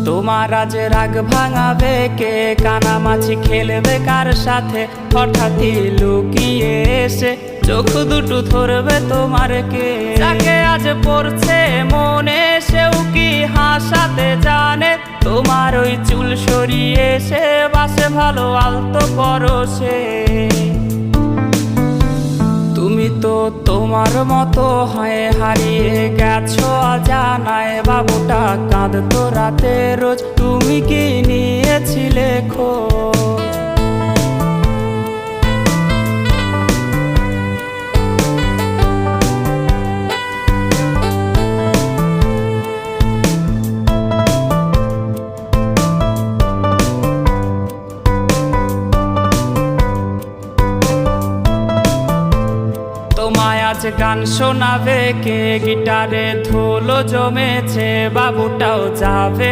তোমার আজ রাগ ভাঙাবে কে? কানামাছি খেলবে কার সাথে? হঠাৎই লুকিয়ে এসে চোখ দুটো ধরবে তোমার কে? যাকে আজ পড়ছে মনে সেও কি হাসাতে জানে? তোমার ওই চুল সরিয়ে সে বাসে ভালো আলতো পরশে। তুমি তো তোমার মতো হয়ে হারিয়ে গেছো অজানায়। বাবুটা কাঁদতো রাতে রোজ, তুমি কি নিয়েছিলে খোঁজ? তোমায় আজ গান শোনাবে কে? গিটারে ধুলো জমেছে, বাবুটাও যাবে।